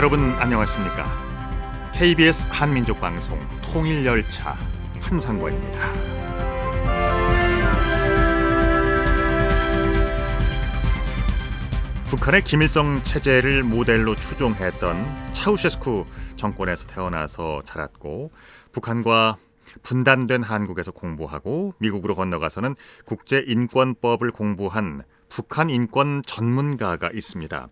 여러분 안녕하십니까? KBS 한민족방송 통일열차 한상권입니다. 북한의 김일성 체제를 모델로 추종했던 차우셰스쿠 정권에서 태어나서 자랐고 북한과 분단된 한국에서 공부하고 미국으로 건너가서는 국제인권법을 공부한 북한 인권 전문가가 있습니다.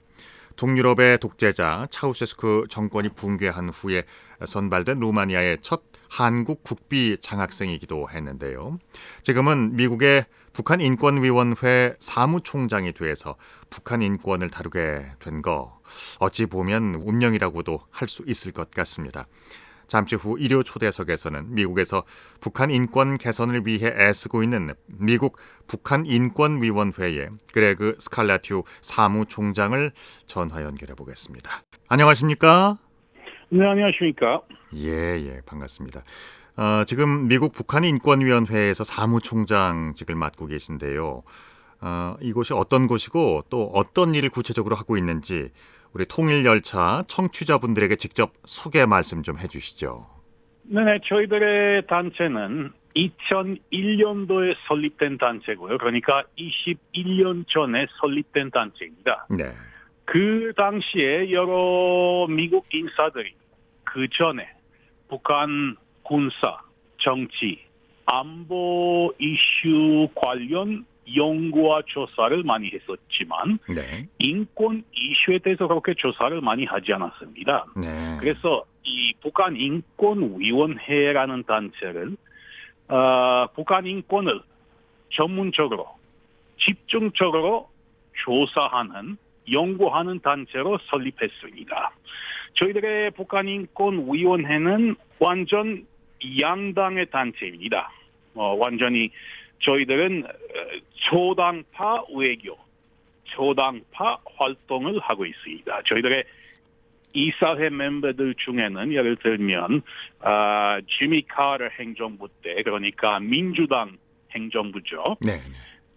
동유럽의 독재자 차우셰스쿠 정권이 붕괴한 후에 선발된 루마니아의 첫 한국 국비 장학생이기도 했는데요. 지금은 미국의 북한인권위원회 사무총장이 돼서 북한 인권을 다루게 된 거 어찌 보면 운명이라고도 할 수 있을 것 같습니다. 잠시 후 일요 초대석에서는 미국에서 북한 인권 개선을 위해 애쓰고 있는 미국 북한인권위원회의 그레그 스칼라튜 사무총장을 전화 연결해 보겠습니다. 안녕하십니까? 네, 안녕하십니까? 예, 반갑습니다. 지금 미국 북한인권위원회에서 사무총장직을 맡고 계신데요. 이곳이 어떤 곳이고 또 어떤 일을 구체적으로 하고 있는지 우리 통일열차 청취자분들에게 직접 소개 말씀 좀 해주시죠. 네, 저희들의 단체는 2001년도에 설립된 단체고요. 그러니까 21년 전에 설립된 단체입니다. 네. 그 당시에 여러 미국 인사들이 그 전에 북한 군사, 정치, 안보 이슈 관련 연구와 조사를 많이 했었지만 네. 인권 이슈에 대해서 그렇게 조사를 많이 하지 않았습니다. 네. 그래서 이 북한인권위원회라는 단체를 북한 인권을 전문적으로 집중적으로 조사하는 연구하는 단체로 설립했습니다. 저희들의 북한인권위원회는 완전 양당의 단체입니다. 완전히 저희들은 초당파 외교, 초당파 활동을 하고 있습니다. 저희들의 이사회 멤버들 중에는 예를 들면 지미 카터 행정부 때, 그러니까 민주당 행정부죠. 네.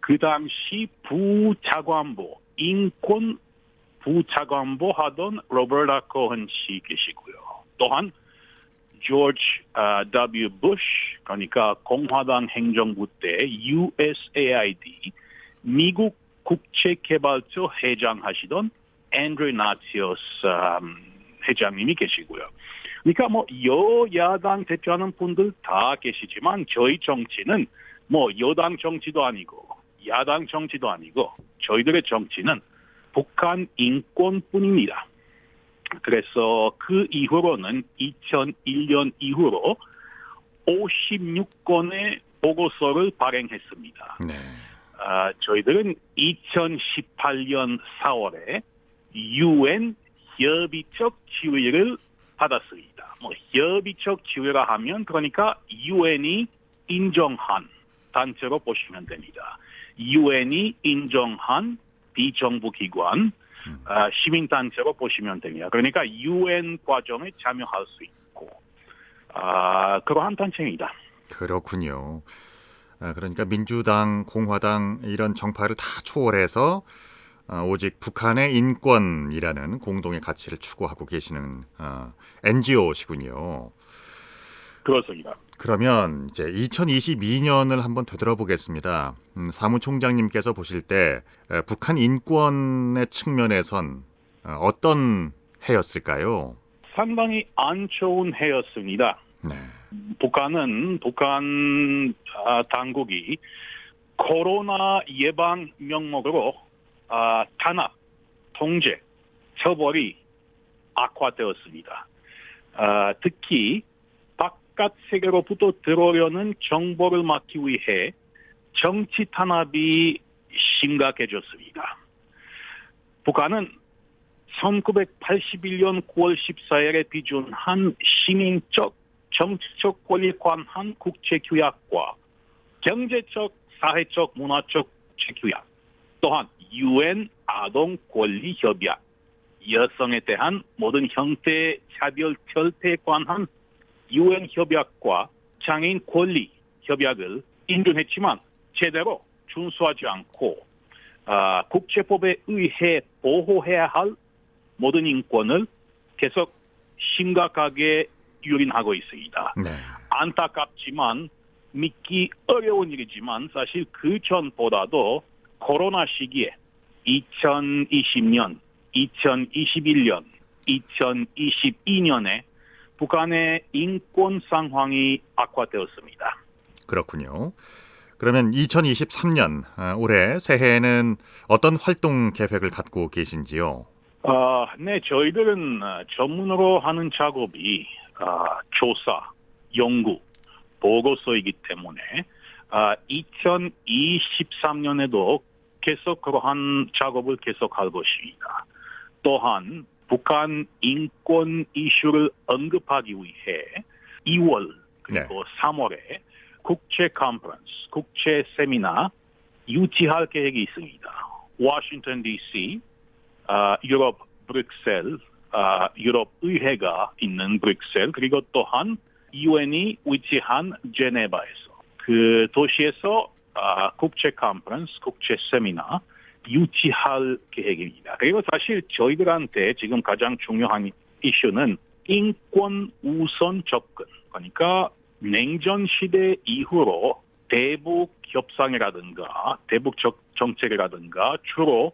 그 당시 부차관보, 인권 부차관보 하던 로버타 코hen 씨 계시고요. 또한 조지 W. 부시, 그러니까 공화당 행정부 때 USAID, 미국 국제개발처 회장하시던 앤드류 나티오스 회장님이 계시고요. 그러니까 여야당 대표하는 분들 다 계시지만 저희 정치는 여당 정치도 아니고 야당 정치도 아니고 저희들의 정치는 북한 인권뿐입니다. 그래서 그 이후로는 2001년 이후로 56건의 보고서를 발행했습니다. 네. 저희들은 2018년 4월에 UN 협의적 지위를 받았습니다. 협의적 지위라 하면 그러니까 UN이 인정한 단체로 보시면 됩니다. UN이 인정한 비정부 기관, 시민단체로 보시면 됩니다. 그러니까 UN 과정에 참여할 수 있고 그러한 단체입니다. 그렇군요. 그러니까 민주당, 공화당 이런 정파를 다 초월해서 오직 북한의 인권이라는 공동의 가치를 추구하고 계시는 NGO시군요. 그렇습니다. 그러면 이제 2022년을 한번 되돌아보겠습니다. 사무총장님께서 보실 때 북한 인권의 측면에선 어떤 해였을까요? 상당히 안 좋은 해였습니다. 네. 북한 당국이 코로나 예방 명목으로 탄압, 통제, 처벌이 악화되었습니다. 특히 바깥 세계로부터 들어오려는 정보를 막기 위해 정치 탄압이 심각해졌습니다. 북한은 1981년 9월 14일에 비준한 시민적, 정치적 권리에 관한 국제규약과 경제적, 사회적, 문화적 국제규약, 또한 UN 아동권리협약, 여성에 대한 모든 형태의 차별 절대에 관한 UN 협약과 장애인 권리 협약을 인정했지만 제대로 준수하지 않고 국제법에 의해 보호해야 할 모든 인권을 계속 심각하게 유린하고 있습니다. 네. 안타깝지만 믿기 어려운 일이지만 사실 그 전보다도 코로나 시기에 2020년, 2021년, 2022년에 북한의 인권 상황이 악화되었습니다. 그렇군요. 그러면 2023년 올해 새해에는 어떤 활동 계획을 갖고 계신지요? 네, 저희들은 전문으로 하는 작업이 조사, 연구, 보고서이기 때문에 2023년에도 계속 그러한 작업을 계속할 것입니다. 또한 북한 인권 이슈를 언급하기 위해 2월 그리고 3월에 국제 컨퍼런스, 국제 세미나 유치할 계획이 있습니다. 워싱턴 DC, 유럽 브뤼셀, 유럽 의회가 있는 브뤼셀, 그리고 또한 유엔이 위치한 제네바에서 그 도시에서 국제 컨퍼런스, 국제 세미나 유치할 계획입니다. 그리고 사실 저희들한테 지금 가장 중요한 이슈는 인권 우선 접근, 그러니까 냉전 시대 이후로 대북 협상이라든가 대북 정책이라든가 주로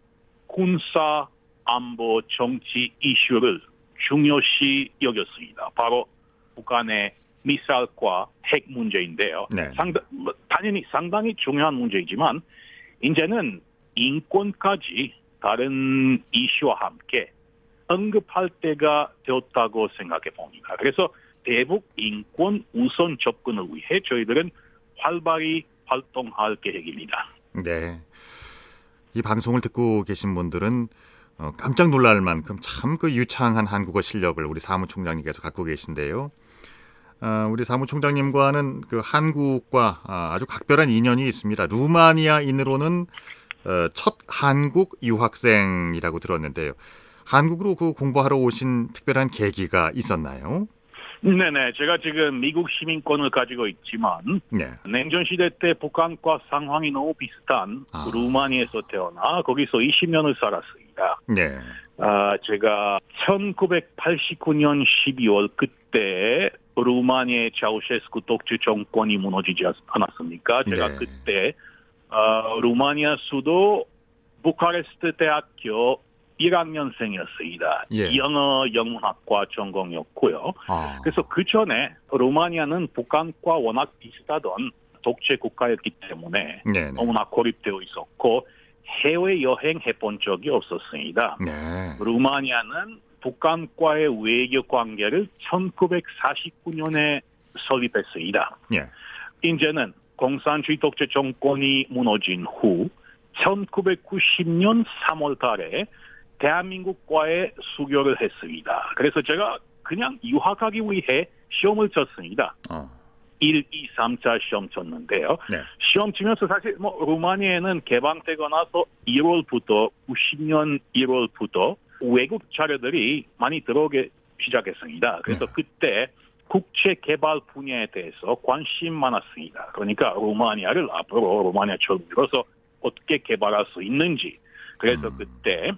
군사, 안보, 정치 이슈를 중요시 여겼습니다. 바로 북한의 미사일과 핵 문제인데요. 네. 당연히 상당히 중요한 문제이지만 이제는 인권까지 다른 이슈와 함께 언급할 때가 되었다고 생각해 봅니다. 그래서 대북 인권 우선 접근을 위해 저희들은 활발히 활동할 계획입니다. 네. 이 방송을 듣고 계신 분들은 깜짝 놀랄 만큼 참 그 유창한 한국어 실력을 우리 사무총장님께서 갖고 계신데요. 우리 사무총장님과는 그 한국과 아주 각별한 인연이 있습니다. 루마니아인으로는 첫 한국 유학생이라고 들었는데요. 한국으로 그 공부하러 오신 특별한 계기가 있었나요? 네네. 제가 지금 미국 시민권을 가지고 있지만 네. 냉전 시대 때 북한과 상황이 너무 비슷한 루마니아에서 태어나 거기서 20년을 살았습니다. 네. 제가 1989년 12월 그때 루마니아의 차우셰스쿠 독재 정권이 무너지지 않았습니까? 제가 네. 그때 루마니아 수도 부카레스트 대학교 1학년생이었습니다. 예. 영어 영문학과 전공이었고요. 그래서 그 전에 루마니아는 북한과 워낙 비슷하던 독재 국가였기 때문에 네네. 너무나 고립되어 있었고 해외 여행 해본 적이 없었습니다. 네. 루마니아는 북한과의 외교 관계를 1949년에 설립했습니다. 예. 이제는 공산주의 독재 정권이 무너진 후 1990년 3월 달에 대한민국과의 수교를 했습니다. 그래서 제가 그냥 유학하기 위해 시험을 쳤습니다. 1, 2, 3차 시험 쳤는데요. 네. 시험 치면서 사실 루마니아에는 개방되고 나서 1월부터 90년 1월부터 외국 자료들이 많이 들어오기 시작했습니다. 그래서 그때 국제 개발 분야에 대해서 관심 많았습니다. 그러니까 루마니아를 앞으로 루마니아처럼 밀어서 어떻게 개발할 수 있는지. 그래서 그때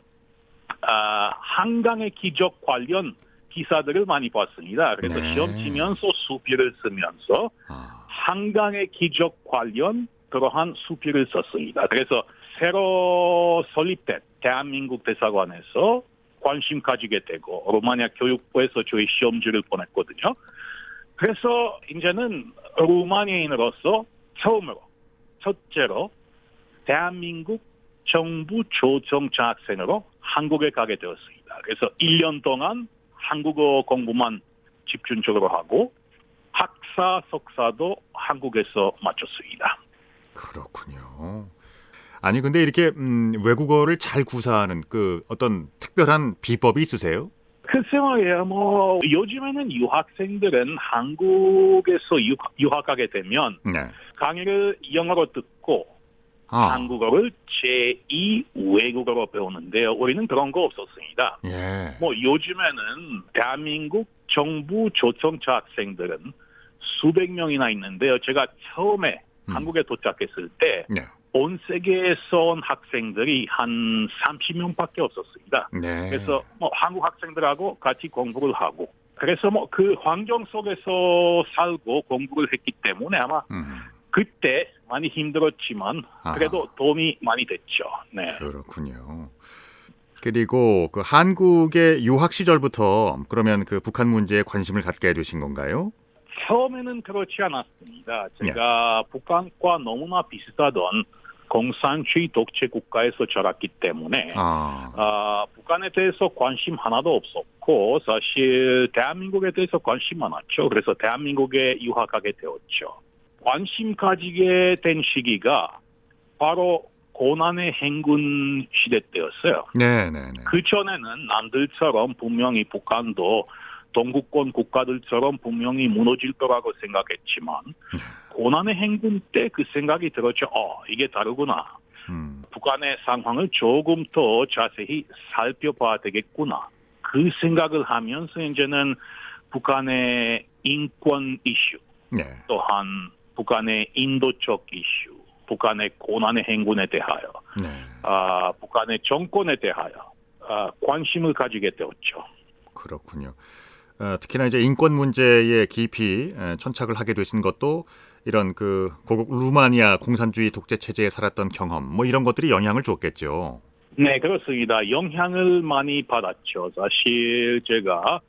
한강의 기적 관련 기사들을 많이 봤습니다. 그래서 시험 치면서 수필을 쓰면서 한강의 기적 관련 그러한 수필을 썼습니다. 그래서 새로 설립된 대한민국 대사관에서 관심 가지게 되고 루마니아 교육부에서 저희 시험지를 보냈거든요. 그래서 이제는 루마니아인으로서 처음으로 첫째로 대한민국 정부 초청장학생으로 한국에 가게 되었습니다. 그래서 1년 동안 한국어 공부만 집중적으로 하고 학사, 석사도 한국에서 마쳤습니다. 그렇군요. 아니 근데 이렇게 외국어를 잘 구사하는 그 어떤 특별한 비법이 있으세요? 글쎄 말이에요. 요즘에는 유학생들은 한국에서 유학하게 되면 강의를 영어로 듣고 한국어를 제2 외국어로 배우는데요. 우리는 그런 거 없었습니다. 예. 요즘에는 대한민국 정부 초청자 학생들은 수백 명이나 있는데요. 제가 처음에 한국에 도착했을 때 온 세계에서 온 학생들이 한 30명밖에 없었습니다. 네. 그래서 한국 학생들하고 같이 공부를 하고 그래서 그 환경 속에서 살고 공부를 했기 때문에 아마 그때 많이 힘들었지만 그래도 도움이 많이 됐죠. 네. 그렇군요. 그리고 그 한국의 유학 시절부터 그러면 그 북한 문제에 관심을 갖게 되신 건가요? 처음에는 그렇지 않았습니다. 제가 북한과 너무나 비슷하던 공산주의 독재 국가에서 자랐기 때문에 북한에 대해서 관심 하나도 없었고 사실 대한민국에 대해서 관심 많았죠. 그래서 대한민국에 유학하게 되었죠. 관심 가지게 된 시기가 바로 고난의 행군 시대 때였어요. 네네네. 그 전에는 남들처럼 분명히 북한도 동구권 국가들처럼 분명히 무너질 거라고 생각했지만 고난의 행군 때 그 생각이 들었죠. 이게 다르구나. 북한의 상황을 조금 더 자세히 살펴봐야 되겠구나. 그 생각을 하면서 이제는 북한의 인권 이슈, 또한 북한의 인도적 이슈, 북한의 고난의 행군에 대하여, 북한의 정권에 대하여 관심을 가지게 되었죠. 그렇군요. 특히나 이제 인권 문제에 깊이 천착을 하게 되신 것도 이런 그 고국 루마니아 공산주의 독재 체제에 살았던 경험 뭐 이런 것들이 영향을 줬겠죠. 네, 그렇습니다. 영향을 많이 받았죠. 사실 제가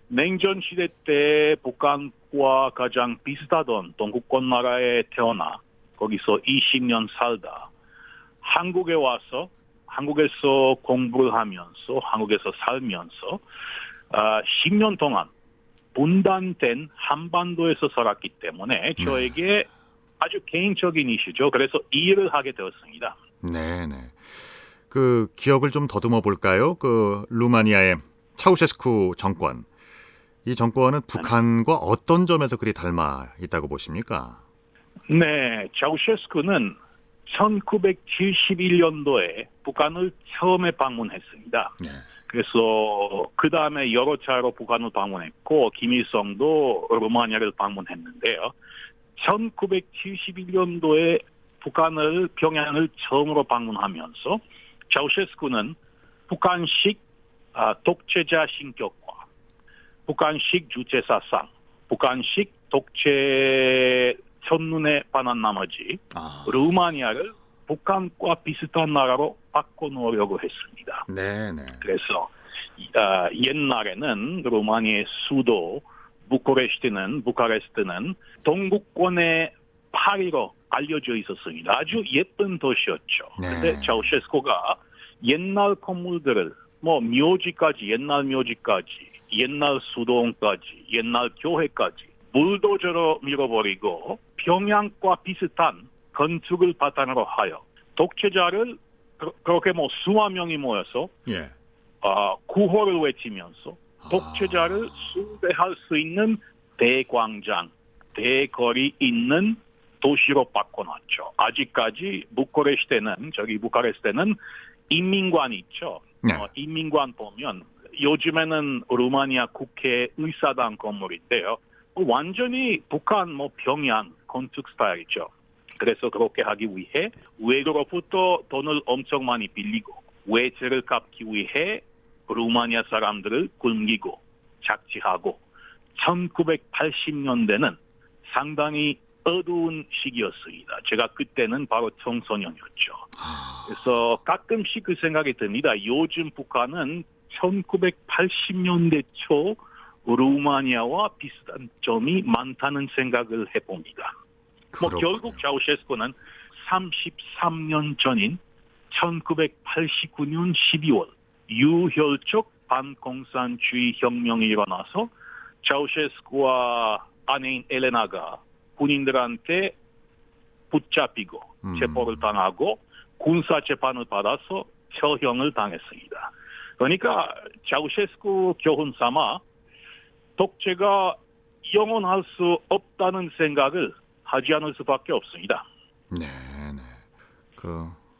냉전 시대 때 북한과 가장 비슷하던 동구권 나라에 태어나 거기서 20년 살다 한국에 와서 한국에서 공부를 하면서 한국에서 살면서 10년 동안 분단된 한반도에서 살았기 때문에 저에게 아주 개인적인 이슈죠. 그래서 이 일을 하게 되었습니다. 네네. 그 기억을 좀 더듬어 볼까요? 그 루마니아의 차우셰스쿠 정권. 이 정권은 북한과 어떤 점에서 그리 닮아 있다고 보십니까? 네, 차우셰스쿠는 1971년도에 북한을 처음에 방문했습니다. 그래서 그 다음에 여러 차례로 북한을 방문했고 김일성도 루마니아를 방문했는데요. 1971년도에 북한을 평양을 처음으로 방문하면서 차우셰스쿠는 북한식 독재자 신격화, 북한식 주체사상, 북한식 독재 첫눈에 반한 나머지 루마니아를 북한과 비슷한 나라로 바꿔놓으려고 했습니다. 네네. 그래서 옛날에는 루마니아의 수도 부카레스트는 동구권의 파리로 알려져 있었습니다. 아주 예쁜 도시였죠. 그런데 차우셰스코가 옛날 건물들을 묘지까지 옛날 묘지까지 옛날 수도원까지 옛날 교회까지 불도저로 밀어버리고 평양과 비슷한 건축을 바탕으로 하여 독재자를 그렇게 수만 명이 모여서 구호를 외치면서 독재자를 숭배할 수 있는 대광장, 대거리 있는 도시로 바꿔놨죠. 아직까지 부카레스트에는 인민관이 있죠. 인민관 보면 요즘에는 루마니아 국회 의사당 건물인데요. 완전히 북한 평양 건축 스타일이죠. 그래서 그렇게 하기 위해 외국으로부터 돈을 엄청 많이 빌리고 외채를 갚기 위해 루마니아 사람들을 굶기고 착취하고 1980년대는 상당히 어두운 시기였습니다. 제가 그때는 바로 청소년이었죠. 그래서 가끔씩 그 생각이 듭니다. 요즘 북한은 1980년대 초 루마니아와 비슷한 점이 많다는 생각을 해봅니다. 결국 차우셰스코는 33년 전인 1989년 12월 유혈적 반공산주의 혁명이 일어나서 차우셰스코와 아내인 엘레나가 군인들한테 붙잡히고 체포를 당하고 군사재판을 받아서 처형을 당했습니다. 그러니까 차우셰스코 교훈 삼아 독재가 영원할 수 없다는 생각을 하지 않을 수밖에 없습니다. 네.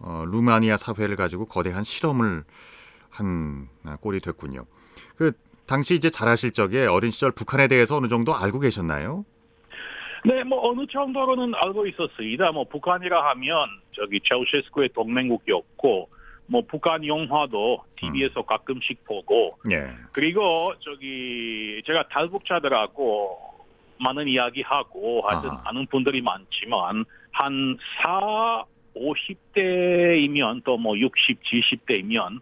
루마니아 사회를 가지고 거대한 실험을 한 꼴이 됐군요. 그 당시 이제 자라실 적에 어린 시절 북한에 대해서 어느 정도 알고 계셨나요? 네, 어느 정도로는 알고 있었습니다. 북한이라 하면 저기 차우셰스쿠의 동맹국이었고 뭐 북한 영화도 TV에서 가끔씩 보고 예. 그리고 저기 제가 탈북자들하고 많은 이야기하고 하여튼 아하. 아는 분들이 많지만 한 50대이면 또 뭐 60, 70대이면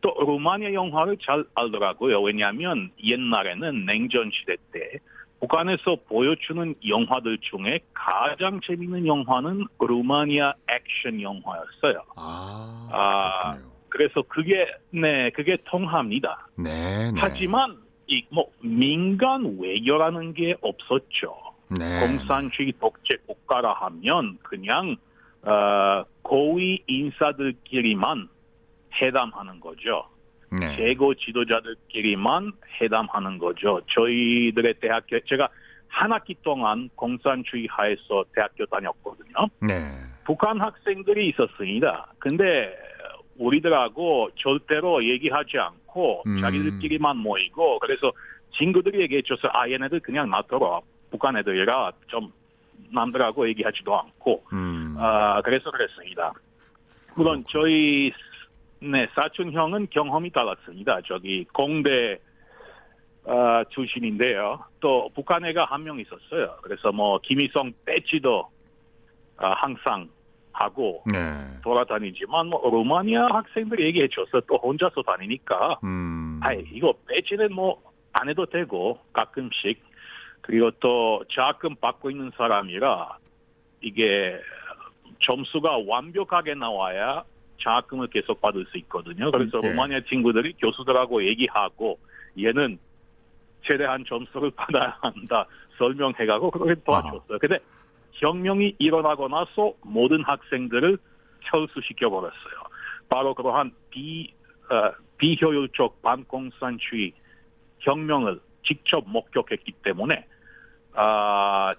또 루마니아 영화를 잘 알더라고요. 왜냐하면 옛날에는 냉전 시대 때 북한에서 보여주는 영화들 중에 가장 재밌는 영화는 루마니아 액션 영화였어요. 그렇군요. 그래서 그게 통합니다. 네, 네. 하지만 이 뭐 민간 외교라는 게 없었죠. 네. 공산주의 독재 국가라 하면 그냥 고위 인사들끼리만 회담하는 거죠. 네. 최고 지도자들끼리만 회담하는 거죠. 저희들의 대학교 제가 한 학기 동안 공산주의 하에서 대학교 다녔거든요. 네. 북한 학생들이 있었습니다. 근데 우리들하고 절대로 얘기하지 않고 자기들끼리만 모이고 그래서 친구들이 얘기해줘서 얘네들 그냥 놔둬라. 북한 애들이라 좀 남들하고 얘기하지도 않고 그래서 그랬습니다. 물론 저희 사촌 형은 경험이 달랐습니다. 저기 공대 출신인데요. 또 북한 애가 한 명 있었어요. 그래서 뭐 김일성 배지도 항상 하고 네. 돌아다니지만 뭐 루마니아 학생들이 얘기해줘서 또 혼자서 다니니까 이거 배지는 뭐 안 해도 되고 가끔씩 그리고 또 자금 받고 있는 사람이라 이게 점수가 완벽하게 나와야 장학금을 계속 받을 수 있거든요. 그래서 루마니아 친구들이 교수들하고 얘기하고 얘는 최대한 점수를 받아야 한다 설명해가고 그렇게 도와줬어요. 근데 혁명이 일어나고 나서 모든 학생들을 철수시켜버렸어요. 바로 그러한 비효율적 반공산주의 혁명을 직접 목격했기 때문에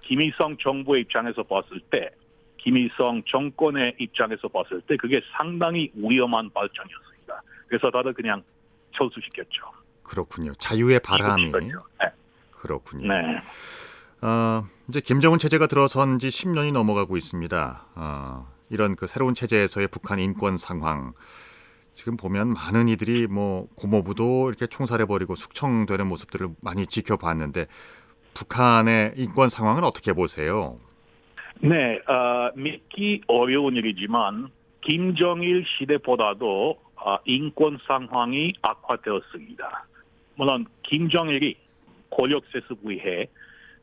김일성 정부의 입장에서 봤을 때 김일성 정권의 입장에서 봤을 때 그게 상당히 위험한 발전이었습니다. 그래서 다들 그냥 철수시켰죠. 그렇군요. 자유의 바람이. 네. 그렇군요. 네. 이제 김정은 체제가 들어선 지 10년이 넘어가고 있습니다. 이런 그 새로운 체제에서의 북한 인권 상황. 지금 보면 많은 이들이 뭐 고모부도 이렇게 총살해버리고 숙청되는 모습들을 많이 지켜봤는데 북한의 인권 상황은 어떻게 보세요? 네, 믿기 어려운 일이지만 김정일 시대보다도 인권 상황이 악화되었습니다. 물론 김정일이 권력 세습 위해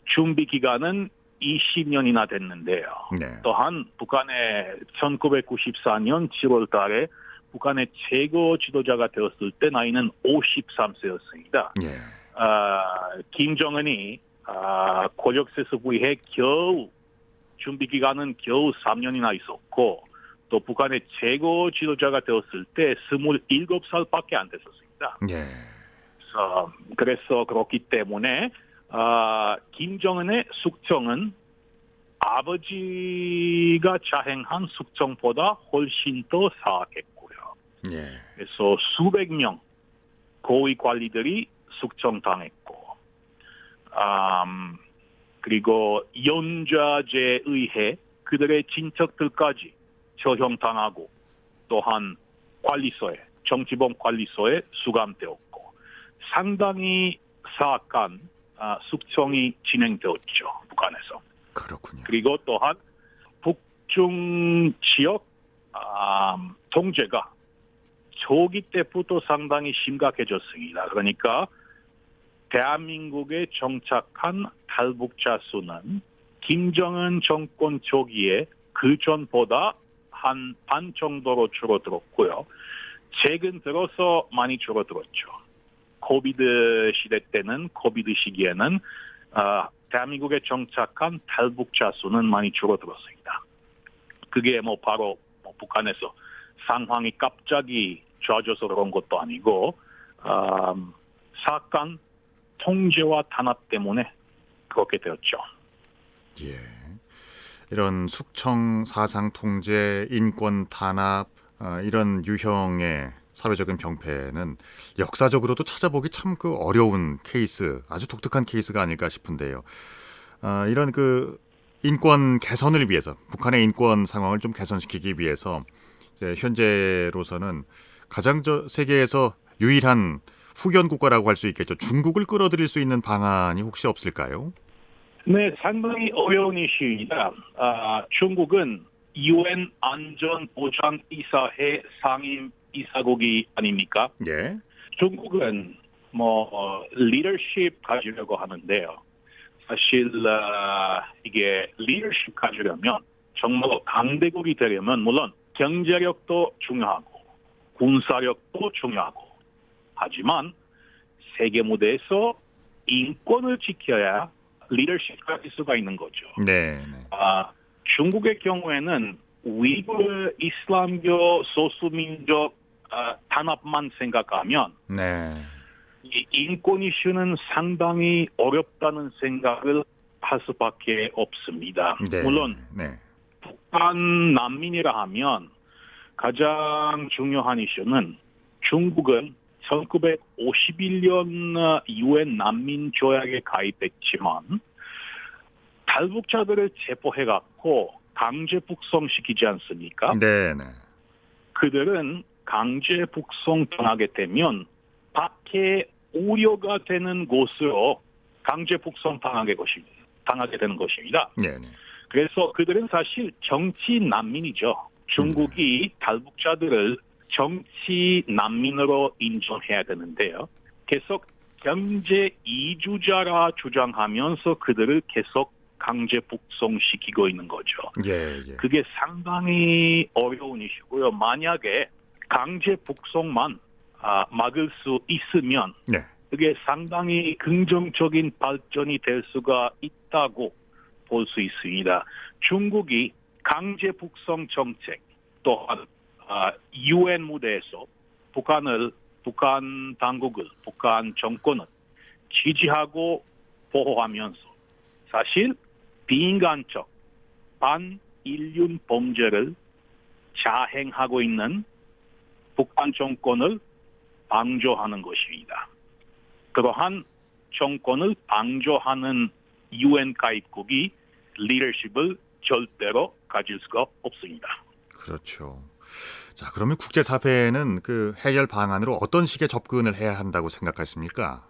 준비 기간은 20년이나 됐는데요. 네. 또한 북한의 1994년 7월 달에 북한의 최고 지도자가 되었을 때 나이는 53세였습니다. 예. 김정은이 권력 세습 위해 준비 기간은 겨우 3년이나 있었고 또 북한의 최고 지도자가 되었을 때 27살밖에 안 됐었습니다. 예. 그래서 그렇기 때문에 김정은의 숙청은 아버지가 자행한 숙청보다 훨씬 더 사악했고요. 예. 그래서 수백 명 고위 관리들이 숙청당했고 그리고 연좌제에 의해 그들의 친척들까지 처형당하고 또한 정치범 관리소에 수감되었고 상당히 사악한 숙청이 진행되었죠. 북한에서. 그렇군요. 그리고 또한 북중 지역 통제가 초기 때부터 상당히 심각해졌습니다. 그러니까 대한민국에 정착한 탈북자 수는 김정은 정권 초기에 그 전보다 한 반 정도로 줄어들었고요. 최근 들어서 많이 줄어들었죠. 코비드 시기에는 대한민국에 정착한 탈북자 수는 많이 줄어들었습니다. 그게 바로 북한에서 상황이 갑자기 좋아져서 그런 것도 아니고 사악한 통제와 탄압 때문에 그렇게 되었죠. 예. 이런 숙청, 사상 통제, 인권 탄압 이런 유형의 사회적인 병폐는 역사적으로도 찾아보기 참 어려운 케이스, 아주 독특한 케이스가 아닐까 싶은데요. 이런 인권 개선을 위해서 북한의 인권 상황을 좀 개선시키기 위해서 이제 현재로서는 가장 세계에서 유일한 후견 국가라고 할 수 있겠죠. 중국을 끌어들일 수 있는 방안이 혹시 없을까요? 네, 상당히 어려운 이슈입니다. 중국은 UN 안전보장이사회 상임 이사국이 아닙니까? 예. 중국은 리더십 가지려고 하는데요. 사실 이게 리더십 가지려면 정말 강대국이 되려면 물론 경제력도 중요하고 군사력도 중요하고 하지만 세계 무대에서 인권을 지켜야 리더십 가질 수가 있는 거죠. 네. 중국의 경우에는 위구 이슬람교 소수민족 단합만 생각하면 네. 이 인권 이슈는 상당히 어렵다는 생각을 할 수밖에 없습니다. 네. 물론 네. 북한 난민이라 하면 가장 중요한 이슈는 중국은 1951년 UN 난민 조약에 가입했지만 탈북자들을 체포해갖고 강제 북송시키지 않습니까? 네. 그들은 강제 북송 당하게 되면 밖에 우려가 되는 곳으로 강제 북송 당하게 되는 것입니다. 네. 그래서 그들은 사실 정치 난민이죠. 중국이 탈북자들을 정치 난민으로 인정해야 되는데요. 계속 경제 이주자라 주장하면서 그들을 계속 강제 북송시키고 있는 거죠. 예. 그게 상당히 어려운 이슈고요. 만약에 강제 북송만 막을 수 있으면 네. 그게 상당히 긍정적인 발전이 될 수가 있다고 볼 수 있습니다. 중국이 강제 북송 정책 또한 UN 무대에서 북한 당국을, 북한 정권을 지지하고 보호하면서 사실 비인간적 반인륜 범죄를 자행하고 있는 북한 정권을 방조하는 것입니다. 그러한 정권을 방조하는 UN 가입국이 리더십을 절대로 가질 수가 없습니다. 그렇죠. 자, 그러면 국제사회는 그 해결 방안으로 어떤 식의 접근을 해야 한다고 생각하십니까?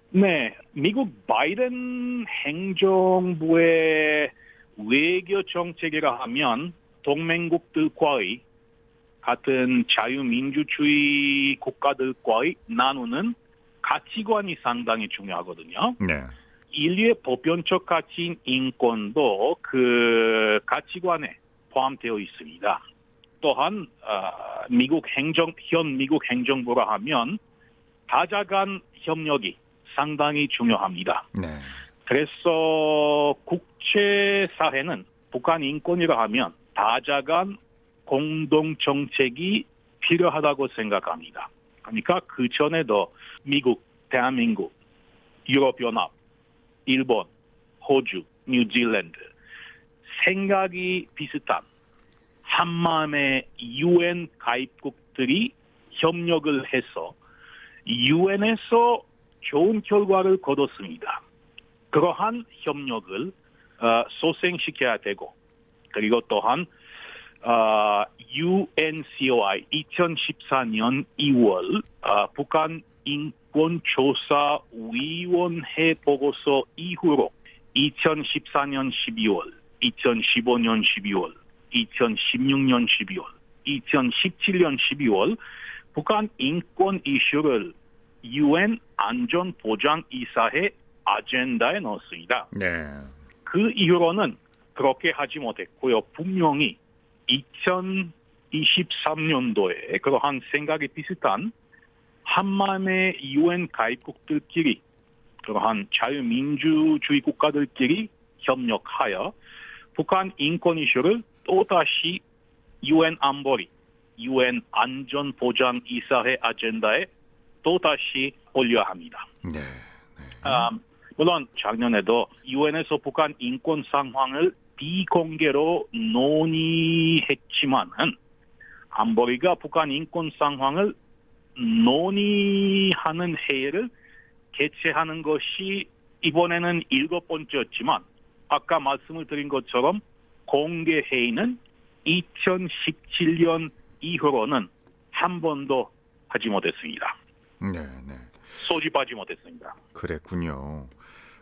네, 미국 바이든 행정부의 외교 정책이라 하면 동맹국들과의 같은 자유민주주의 국가들과의 나누는 가치관이 상당히 중요하거든요. 네. 인류의 보편적 가치인 인권도 그 가치관에 포함되어 있습니다. 또한 현 미국 행정부라 하면 다자 간 협력이 상당히 중요합니다. 네. 그래서 국제사회는 북한 인권이라 하면 다자 간 공동 정책이 필요하다고 생각합니다. 그러니까 그 전에도 미국, 대한민국, 유럽연합, 일본, 호주, 뉴질랜드 생각이 비슷한 한마음의 UN 가입국들이 협력을 해서 UN에서 좋은 결과를 거뒀습니다. 그러한 협력을 소생시켜야 되고 그리고 또한 UNCOI 2014년 2월 북한 인권조사위원회 보고서 이후로 2014년 12월, 2015년 12월, 2016년 12월, 2017년 12월 북한 인권 이슈를 UN 안전보장이사회 아젠다에 넣었습니다. 네. 그 이후로는 그렇게 하지 못했고요. 분명히 2023년도에 그러한 생각이 비슷한 한마음의 UN 가입국들끼리 그러한 자유민주주의 국가들끼리 협력하여 북한 인권 이슈를 또다시 UN 안보리, UN 안전보장이사회 아젠다에 또다시 올려야 합니다. 네. 물론 작년에도 UN에서 북한 인권 상황을 비공개로 논의했지만은 안보리가 북한 인권 상황을 논의하는 회의를 개최하는 것이 이번에는 7번째였지만 아까 말씀을 드린 것처럼 공개 회의는 2017년 이후로는 한 번도 하지 못했습니다. 네, 네. 소집하지 못했습니다. 그랬군요.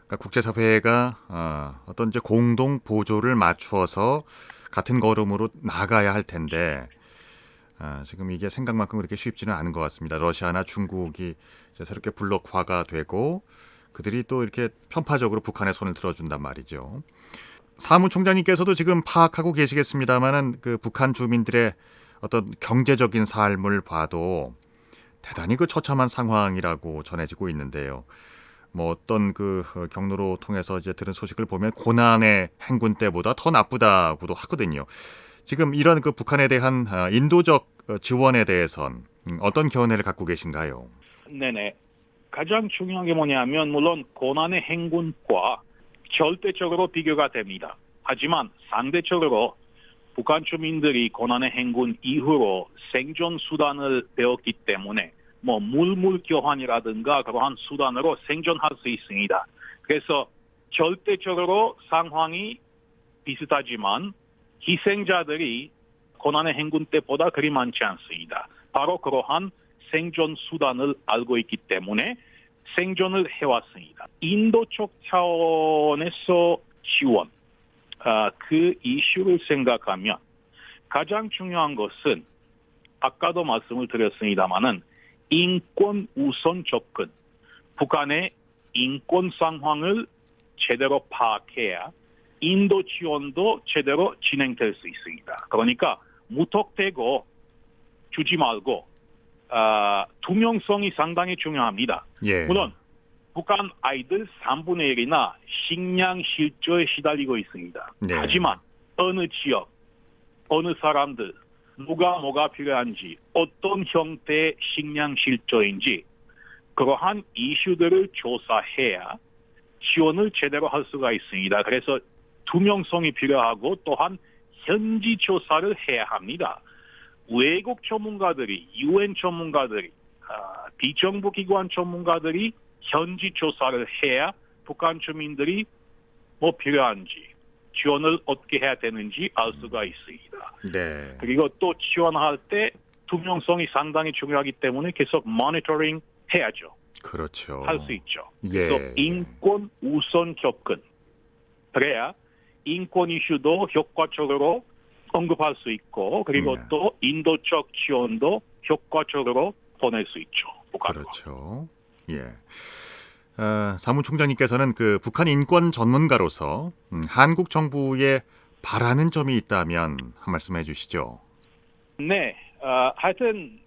그러니까 국제사회가 어떤 이제 공동 보조를 맞추어서 같은 걸음으로 나가야 할 텐데 지금 이게 생각만큼 그렇게 쉽지는 않은 것 같습니다. 러시아나 중국이 이제 새롭게 블록화가 되고 그들이 또 이렇게 편파적으로 북한의 손을 들어준단 말이죠. 사무총장님께서도 지금 파악하고 계시겠습니다만은 그 북한 주민들의 어떤 경제적인 삶을 봐도 대단히 그 처참한 상황이라고 전해지고 있는데요. 뭐 어떤 그 경로로 통해서 이제 들은 소식을 보면 고난의 행군 때보다 더 나쁘다고도 하거든요. 지금 이런 그 북한에 대한 인도적 지원에 대해선 어떤 견해를 갖고 계신가요? 네네. 가장 중요한 게 뭐냐면 물론 고난의 행군과 절대적으로 비교가 됩니다. 하지만 상대적으로 북한 주민들이 고난의 행군 이후로 생존 수단을 배웠기 때문에 뭐 물물 교환이라든가 그러한 수단으로 생존할 수 있습니다. 그래서 절대적으로 상황이 비슷하지만 희생자들이 고난의 행군 때보다 그리 많지 않습니다. 바로 그러한 생존 수단을 알고 있기 때문에 생존을 해왔습니다. 인도적 차원에서 지원, 그 이슈를 생각하면 가장 중요한 것은 아까도 말씀을 드렸습니다마는 인권 우선 접근, 북한의 인권 상황을 제대로 파악해야 인도 지원도 제대로 진행될 수 있습니다. 그러니까 무턱대고 주지 말고 투명성이 상당히 중요합니다. 예. 물론 북한 아이들 3분의 1이나 식량 실조에 시달리고 있습니다. 네. 하지만 어느 지역, 어느 사람들, 누가 뭐가 필요한지, 어떤 형태의 식량 실조인지 그러한 이슈들을 조사해야 지원을 제대로 할 수가 있습니다. 그래서 투명성이 필요하고 또한 현지 조사를 해야 합니다. 외국 전문가들이, UN 전문가들이, 비정부 기관 전문가들이 현지 조사를 해야 북한 주민들이 뭐 필요한지, 지원을 어떻게 해야 되는지 알 수가 있습니다. 네. 그리고 또 지원할 때 투명성이 상당히 중요하기 때문에 계속 모니터링 해야죠. 그렇죠. 할 수 있죠. 예. 그래서 인권 우선 접근. 그래야 인권 이슈도 효과적으로 언급할 수 있고 그리고 네. 또 인도적 지원도 효과적으로 보낼 수 있죠. 북한으로. 그렇죠. 예. 사무총장님께서는 그 북한 인권 전문가로서 한국 정부에 바라는 점이 있다면 한 말씀 해주시죠. 네, 하여튼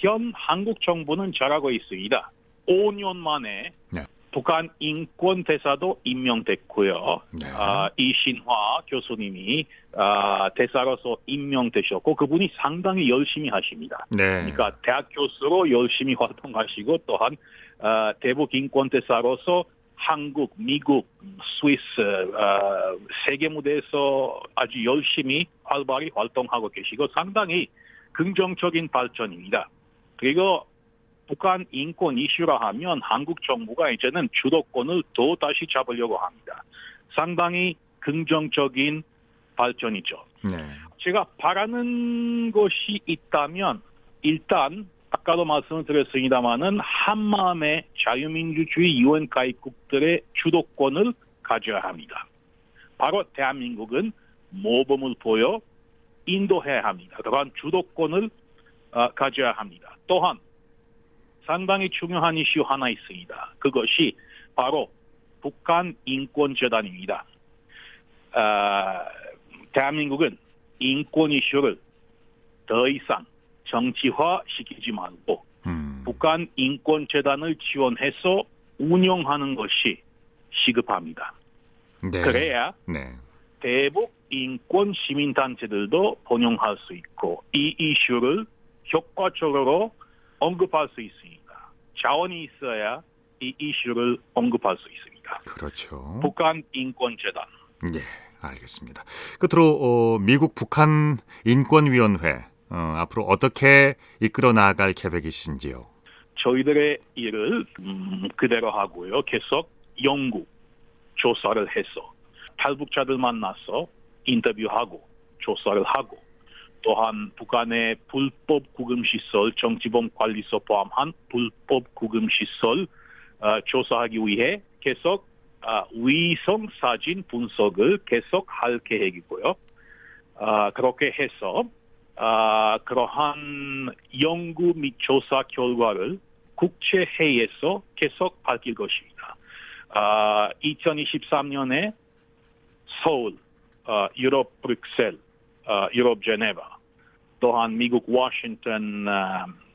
현 한국 정부는 잘하고 있습니다. 5년 만에 네. 북한 인권 대사도 임명됐고요. 네. 이신화 교수님이 대사로서 임명되셨고 그분이 상당히 열심히 하십니다. 네. 그러니까 대학 교수로 열심히 활동하시고 또한 대북 인권 대사로서 한국, 미국, 스위스 세계 무대에서 아주 열심히 활발히 활동하고 계시고 상당히 긍정적인 발전입니다. 그리고 북한 인권 이슈라 하면 한국 정부가 이제는 주도권을 또 다시 잡으려고 합니다. 상당히 긍정적인 발전이죠. 네. 제가 바라는 것이 있다면 일단 아까도 말씀을 드렸습니다마는 한마음의 자유민주주의 유엔 가입국들의 주도권을 가져야 합니다. 바로 대한민국은 모범을 보여 인도해야 합니다. 그러한 주도권을 가져야 합니다. 또한 상당히 중요한 이슈 하나 있습니다. 그것이 바로 북한 인권재단입니다. 대한민국은 인권 이슈를 더 이상 정치화시키지 말고 북한 인권재단을 지원해서 운영하는 것이 시급합니다. 네. 그래야 네. 대북 인권 시민단체들도 번영할 수 있고 이 이슈를 효과적으로 언급할 수 있습니다. 자원이 있어야 이 이슈를 언급할 수 있습니다. 그렇죠. 북한 인권재단. 네, 알겠습니다. 끝으로 미국 북한 인권위원회 앞으로 어떻게 이끌어 나갈 계획이신지요? 저희들의 일을 그대로 하고요. 계속 연구, 조사를 해서 탈북자들 만나서 인터뷰하고 조사를 하고 또한 북한의 불법 구금시설, 정치범 관리소 포함한 불법 구금시설 조사하기 위해 계속 위성 사진 분석을 계속할 계획이고요. 그렇게 해서 그러한 연구 및 조사 결과를 국제회의에서 계속 밝힐 것입니다. 2023년에 서울, 유럽 브뤼셀, 유럽 제네바, 또한 미국 워싱턴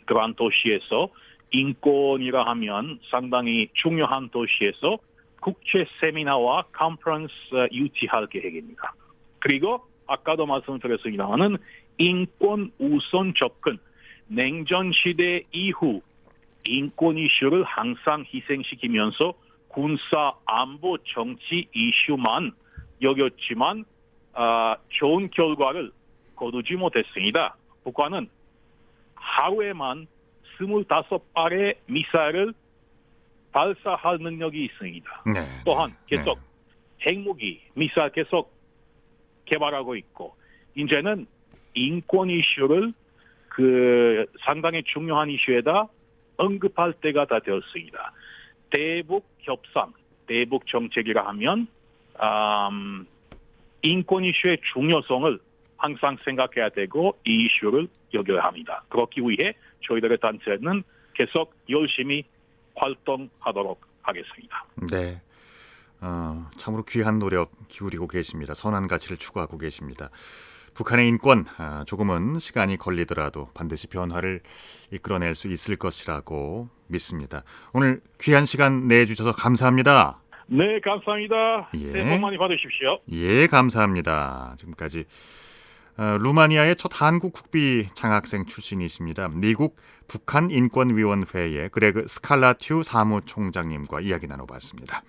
그런 도시에서 인권이라 하면 상당히 중요한 도시에서 국제 세미나와 컨퍼런스 유치할 계획입니다. 그리고 아까도 말씀드렸습니다마는 인권 우선 접근, 냉전 시대 이후 인권 이슈를 항상 희생시키면서 군사 안보 정치 이슈만 여겼지만 좋은 결과를 거두지 못했습니다. 북한은 하루에만 25발의 미사일을 발사할 능력이 있습니다. 네, 또한 네, 계속 핵무기, 미사일 계속 개발하고 있고 이제는 인권 이슈를 상당히 중요한 이슈에다 언급할 때가 다 되었습니다. 대북 협상, 대북 정책이라 하면 인권 이슈의 중요성을 항상 생각해야 되고 이 이슈를 여겨야 합니다. 그렇기 위해 저희들의 단체는 계속 열심히 활동하도록 하겠습니다. 네. 참으로 귀한 노력 기울이고 계십니다. 선한 가치를 추구하고 계십니다. 북한의 인권 조금은 시간이 걸리더라도 반드시 변화를 이끌어낼 수 있을 것이라고 믿습니다. 오늘 귀한 시간 내주셔서 감사합니다. 네, 감사합니다. 예. 새해 복 많이 받으십시오. 예, 감사합니다. 지금까지 루마니아의 첫 한국 국비 장학생 출신이십니다. 미국 북한인권위원회의 그레그 스칼라튜 사무총장님과 이야기 나눠봤습니다.